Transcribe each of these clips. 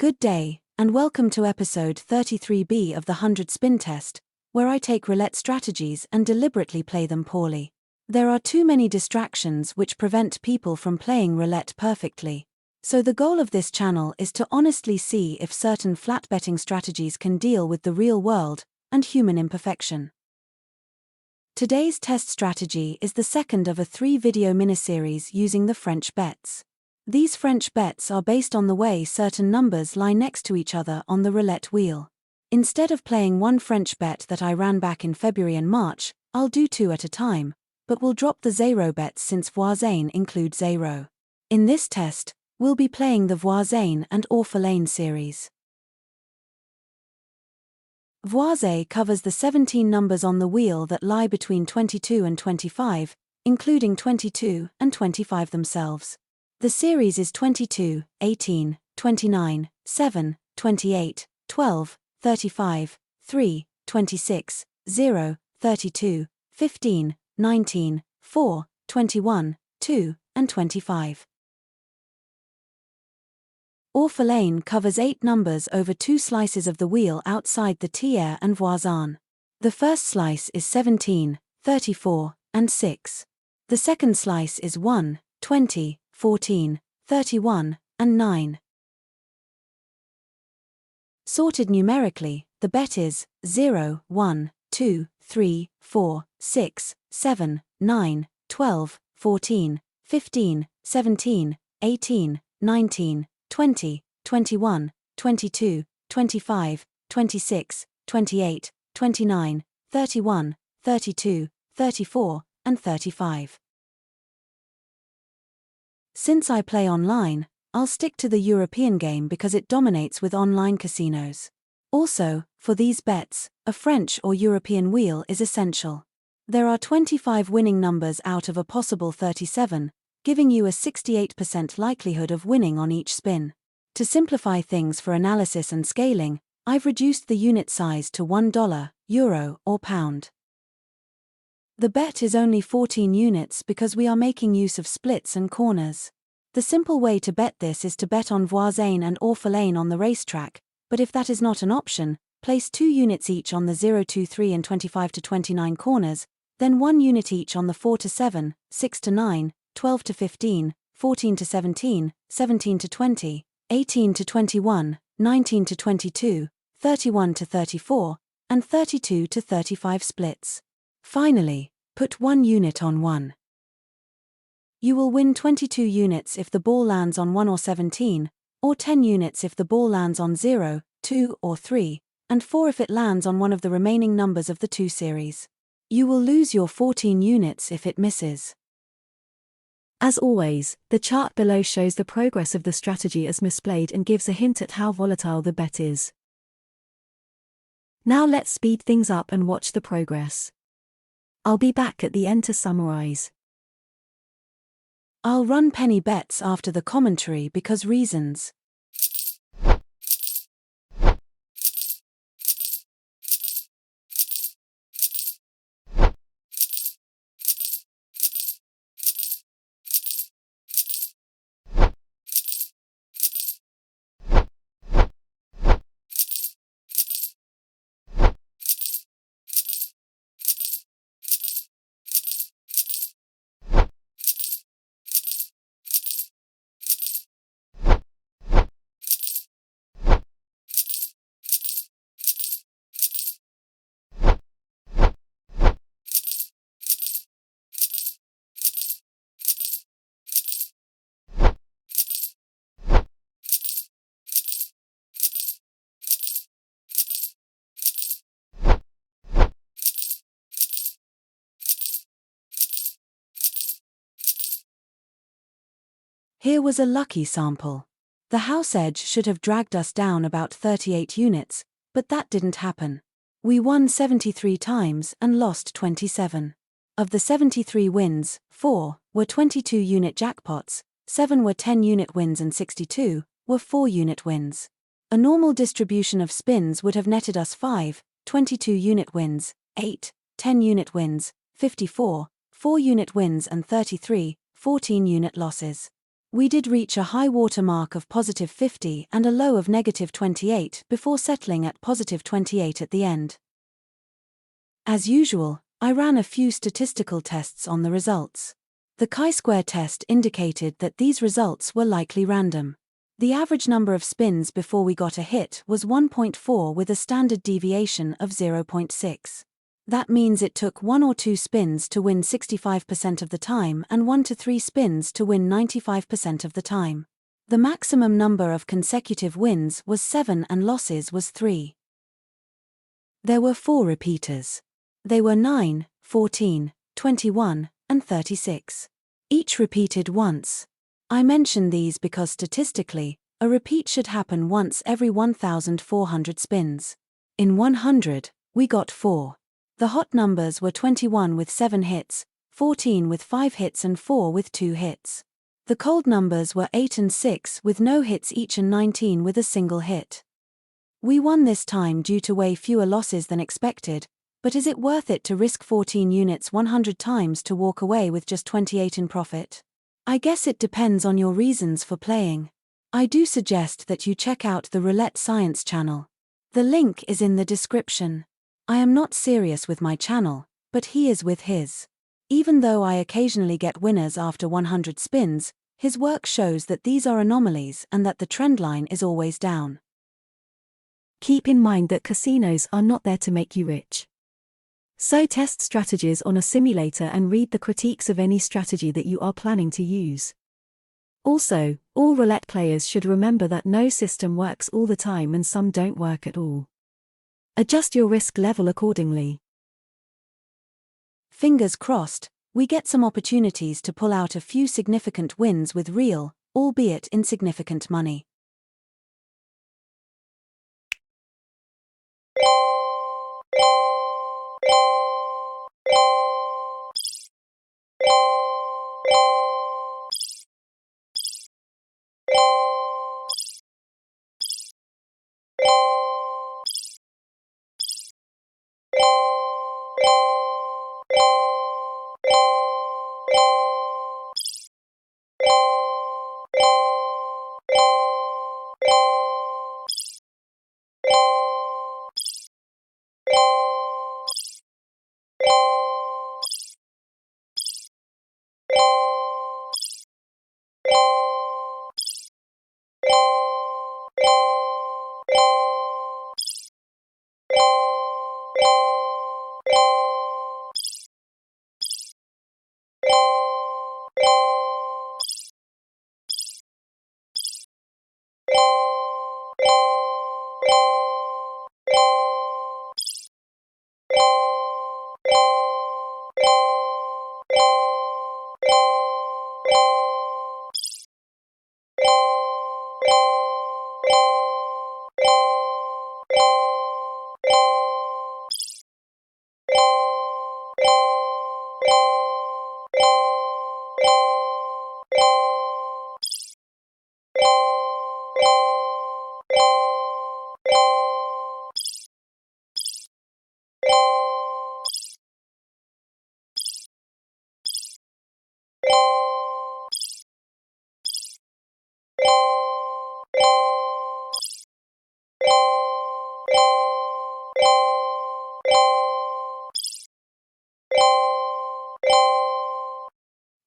Good day, and welcome to episode 33B of the 100 Spin Test, where I take roulette strategies and deliberately play them poorly. There are too many distractions which prevent people from playing roulette perfectly. So the goal of this channel is to honestly see if certain flat betting strategies can deal with the real world and human imperfection. Today's test strategy is the second of a 3-video miniseries using the French bets. These French bets are based on the way certain numbers lie next to each other on the roulette wheel. Instead of playing one French bet that I ran back in February and March, I'll do 2 at a time, but we'll drop the zero bets since Voisins include zero. In this test, we'll be playing the Voisins and Orphelins series. Voisins covers the 17 numbers on the wheel that lie between 22 and 25, including 22 and 25 themselves. The series is 22, 18, 29, 7, 28, 12, 35, 3, 26, 0, 32, 15, 19, 4, 21, 2, and 25. Orphelin covers 8 numbers over 2 slices of the wheel outside the tiers and Voisins. The first slice is 17, 34, and 6. The second slice is 1, 20, 14, 31, and 9. Sorted numerically, the bet is 0, 1, 2, 3, 4, 6, 7, 9, 12, 14, 15, 17, 18, 19, 20, 21, 22, 25, 26, 28, 29, 31, 32, 34, and 35. Since I play online, I'll stick to the European game because it dominates with online casinos. Also, for these bets, a French or European wheel is essential. There are 25 winning numbers out of a possible 37, giving you a 68% likelihood of winning on each spin. To simplify things for analysis and scaling, I've reduced the unit size to $1, euro, or pound. The bet is only 14 units because we are making use of splits and corners. The simple way to bet this is to bet on Voisins and Orphelins on the racetrack, but if that is not an option, place 2 units each on the 0 to 3 and 25 to 29 corners, then 1 unit each on the 4 to 7, 6 to 9, 12 to 15, 14 to 17, 17 to 20, 18 to 21, 19 to 22, 31 to 34, and 32 to 35 splits. Finally, put 1 unit on 1. You will win 22 units if the ball lands on 1 or 17, or 10 units if the ball lands on 0, 2, or 3, and 4 if it lands on one of the remaining numbers of the 2 series. You will lose your 14 units if it misses. As always, the chart below shows the progress of the strategy as misplayed and gives a hint at how volatile the bet is. Now let's speed things up and watch the progress. I'll be back at the end to summarize. I'll run penny bets after the commentary because reasons. Here was a lucky sample. The house edge should have dragged us down about 38 units, but that didn't happen. We won 73 times and lost 27. Of the 73 wins, 4 were 22-unit jackpots, 7 were 10-unit wins and 62 were 4-unit wins. A normal distribution of spins would have netted us 5 22-unit wins, 8 10-unit wins, 54 4-unit wins and 33 14-unit losses. We did reach a high water mark of positive 50 and a low of negative 28 before settling at positive 28 at the end. As usual, I ran a few statistical tests on the results. The chi-square test indicated that these results were likely random. The average number of spins before we got a hit was 1.4 with a standard deviation of 0.6. That means it took 1 or 2 spins to win 65% of the time and 1 to 3 spins to win 95% of the time. The maximum number of consecutive wins was 7 and losses was 3. There were 4 repeaters. They were 9, 14, 21, and 36. Each repeated once. I mention these because statistically, a repeat should happen once every 1,400 spins. In 100, we got 4. The hot numbers were 21 with 7 hits, 14 with 5 hits and 4 with 2 hits. The cold numbers were 8 and 6 with no hits each and 19 with a single hit. We won this time due to way fewer losses than expected, but is it worth it to risk 14 units 100 times to walk away with just 28 in profit? I guess it depends on your reasons for playing. I do suggest that you check out the Roulette Science channel. The link is in the description. I am not serious with my channel, but he is with his. Even though I occasionally get winners after 100 spins, his work shows that these are anomalies and that the trend line is always down. Keep in mind that casinos are not there to make you rich. So test strategies on a simulator and read the critiques of any strategy that you are planning to use. Also, all roulette players should remember that no system works all the time and some don't work at all. Adjust your risk level accordingly. Fingers crossed, we get some opportunities to pull out a few significant wins with real, albeit insignificant money.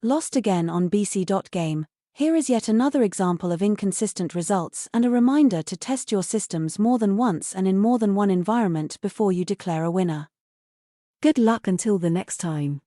Lost again on bc.game. Here is yet another example of inconsistent results and a reminder to test your systems more than once and in more than one environment before you declare a winner. Good luck until the next time.